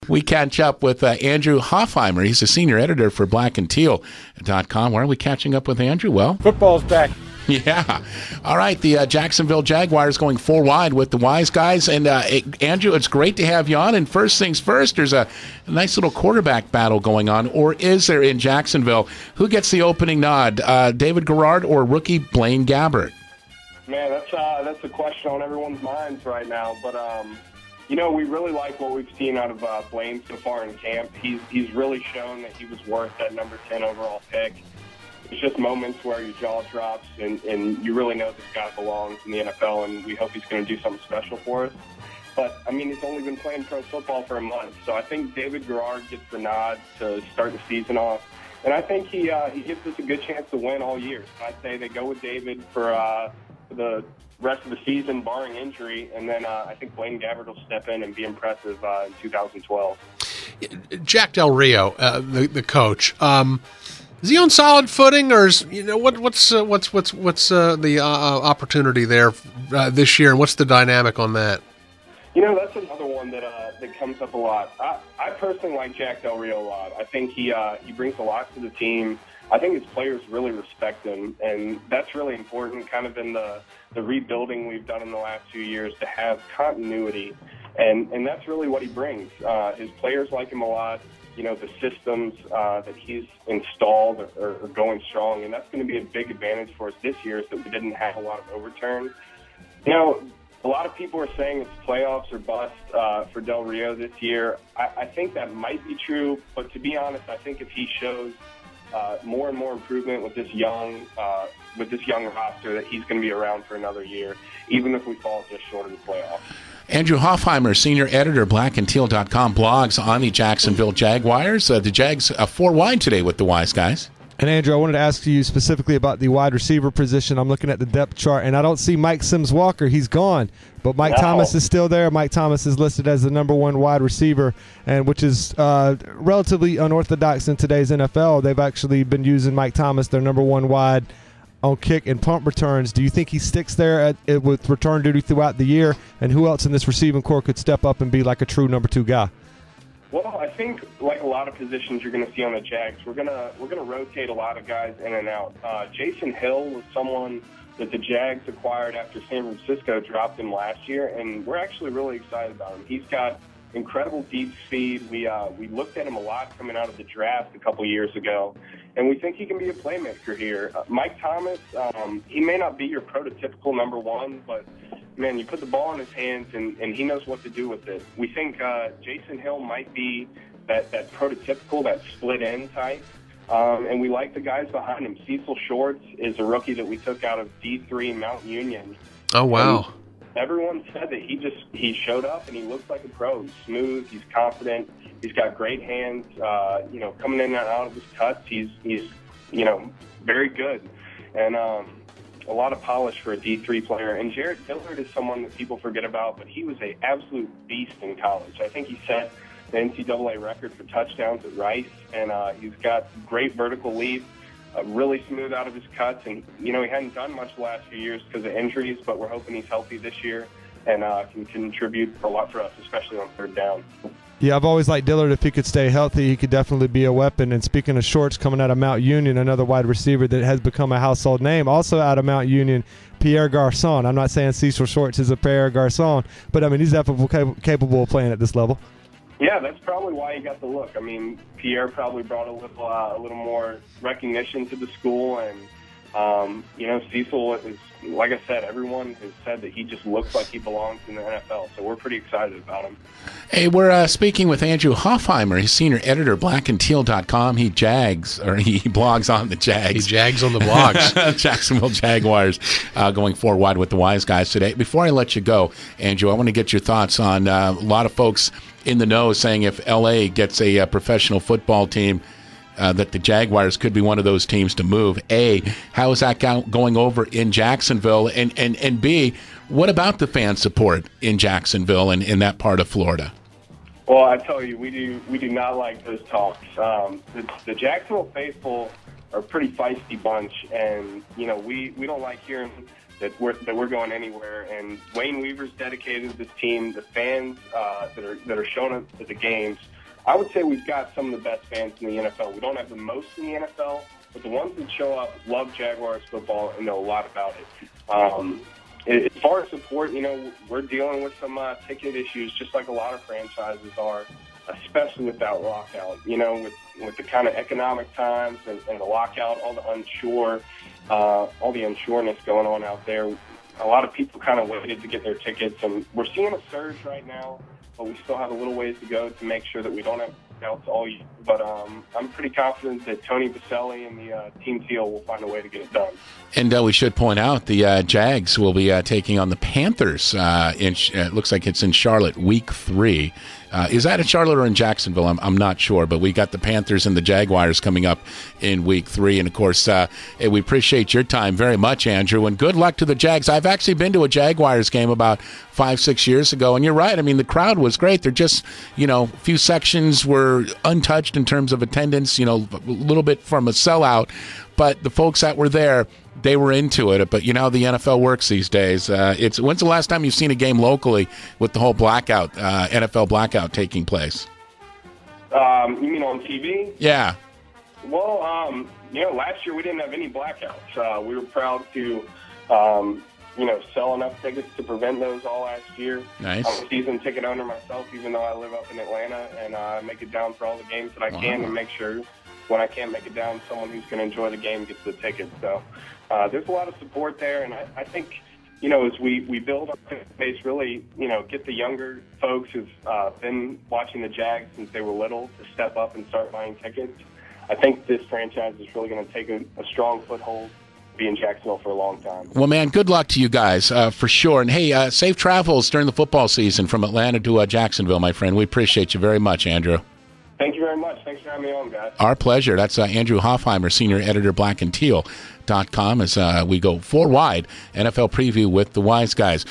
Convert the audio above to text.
We catch up with Andrew Hofheimer. He's a senior editor for blackandteal.com. Why are we catching up with Andrew? Well, football's back. Yeah. All right. The Jacksonville Jaguars going 4 wide with the Wise Guys. And Andrew, it's great to have you on. And first things first, there's a nice little quarterback battle going on. Or is there in Jacksonville? Who gets the opening nod? David Garrard or rookie Blaine Gabbert? Man, that's a question on everyone's minds right now. But, we really like what we've seen out of Blaine so far in camp. He's really shown that he was worth that number 10 overall pick. It's just moments where your jaw drops and you really know this guy belongs in the NFL, and we hope he's going to do something special for us. But, he's only been playing pro football for a month, so I think David Garrard gets the nod to start the season off. And I think he gives us a good chance to win all year. So I'd say they go with David for the rest of the season, barring injury, and then I think Blaine Gabbert will step in and be impressive in 2012. Jack Del Rio, the coach, is he on solid footing, or is what's the opportunity there this year, and what's the dynamic on that? That's another one that comes up a lot. I personally like Jack Del Rio a lot. I think he brings a lot to the team. I think his players really respect him, and that's really important kind of in the rebuilding we've done in the last few years, to have continuity, and that's really what he brings. His players like him a lot. The systems that he's installed are going strong, and that's going to be a big advantage for us this year, is that we didn't have a lot of overturn. A lot of people are saying it's playoffs or bust for Del Rio this year. I think that might be true, but to be honest, I think if he shows more and more improvement with this young roster, that he's going to be around for another year, even if we fall just short of the playoffs. Andrew Hofheimer, senior editor, blackandteal.com, blogs on the Jacksonville Jaguars. The Jags 4 wide today with the Wise Guys. And Andrew, I wanted to ask you specifically about the wide receiver position. I'm looking at the depth chart, and I don't see Mike Sims-Walker. He's gone. But Mike Thomas is still there. Mike Thomas is listed as the number 1 wide receiver, and which is relatively unorthodox in today's NFL. They've actually been using Mike Thomas, their number 1 wide, on kick and punt returns. Do you think he sticks there with return duty throughout the year? And who else in this receiving core could step up and be like a true number 2 guy? Well, I think like a lot of positions you're going to see on the Jags, we're gonna rotate a lot of guys in and out. Jason Hill was someone that the Jags acquired after San Francisco dropped him last year, and we're actually really excited about him. He's got incredible deep speed. We looked at him a lot coming out of the draft a couple years ago, and we think he can be a playmaker here. Mike Thomas, he may not be your prototypical number 1, but man, you put the ball in his hands, and he knows what to do with it. We think Jason Hill might be that prototypical, that split end type, and we like the guys behind him. Cecil Shorts is a rookie that we took out of D3 Mount Union. Oh, wow. And everyone said that he showed up and he looks like a pro. He's smooth, he's confident, he's got great hands. Coming in and out of his cuts, he's very good, and a lot of polish for a D3 player. And Jarrett Dillard is someone that people forget about, but he was an absolute beast in college. I think he set the NCAA record for touchdowns at Rice, and he's got great vertical leap. Really smooth out of his cuts, and he hadn't done much the last few years because of injuries, but we're hoping he's healthy this year and can contribute a lot for us, especially on third down. Yeah, I've always liked Dillard. If he could stay healthy, he could definitely be a weapon. And speaking of Shorts, coming out of Mount Union, another wide receiver that has become a household name, also out of Mount Union, Pierre Garçon. I'm not saying Cecil Shorts is a Pierre Garçon, but he's definitely capable of playing at this level. Yeah, that's probably why he got the look. Pierre probably brought a little more recognition to the school, and Cecil is, like I said, everyone has said that he just looks like he belongs in the NFL, so we're pretty excited about him. Hey, we're speaking with Andrew Hofheimer. He's senior editor, blackandteal.com. He blogs on the Jags. He jags on the blogs. Jacksonville Jaguars going 4 wide with the Wise Guys today. Before I let you go, Andrew, I want to get your thoughts on a lot of folks in the know saying if L.A. gets a professional football team, that the Jaguars could be one of those teams to move. A, how is that going over in Jacksonville? And B, what about the fan support in Jacksonville and in that part of Florida? Well, I tell you, we do not like those talks. The Jacksonville faithful are a pretty feisty bunch, and we don't like hearing that we're going anywhere. And Wayne Weaver's dedicated to this team. The fans that are showing up at the games, I would say we've got some of the best fans in the NFL. We don't have the most in the NFL, but the ones that show up love Jaguars football and know a lot about it. As far as support, we're dealing with some ticket issues, just like a lot of franchises are, especially with that lockout. With the kind of economic times and the lockout, all the unsureness going on out there. A lot of people kind of waited to get their tickets, and we're seeing a surge right now, but we still have a little ways to go to make sure that we don't have doubts all year. But I'm pretty confident that Tony Baselli and the team teal will find a way to get it done. And we should point out the Jags will be taking on the Panthers. It looks like it's in Charlotte, Week 3. Is that in Charlotte or in Jacksonville? I'm not sure, but we got the Panthers and the Jaguars coming up in Week 3. And, of course, we appreciate your time very much, Andrew, and good luck to the Jags. I've actually been to a Jaguars game about 5-6 years ago, and you're right. I mean, the crowd was great. They're just, a few sections were untouched in terms of attendance, a little bit from a sellout, but the folks that were there, they were into it. But how the NFL works these days. When's the last time you've seen a game locally with the whole blackout, NFL blackout taking place? You mean on TV? Yeah. Well, last year we didn't have any blackouts. We were proud to, sell enough tickets to prevent those all last year. Nice. I'm a season ticket owner myself, even though I live up in Atlanta, and I make it down for all the games that I can, and make sure when I can't make it down, someone who's going to enjoy the game gets the ticket. So there's a lot of support there, and I think, as we build our fan base, really, get the younger folks who've been watching the Jags since they were little to step up and start buying tickets. I think this franchise is really going to take a strong foothold, be in Jacksonville for a long time. Well, man, good luck to you guys, for sure. And, hey, safe travels during the football season from Atlanta to Jacksonville, my friend. We appreciate you very much, Andrew. Thank you very much. Thanks for having me on, guys. Our pleasure. That's Andrew Hofheimer, senior editor, blackandteal.com, as we go 4 wide NFL preview with the Wise Guys.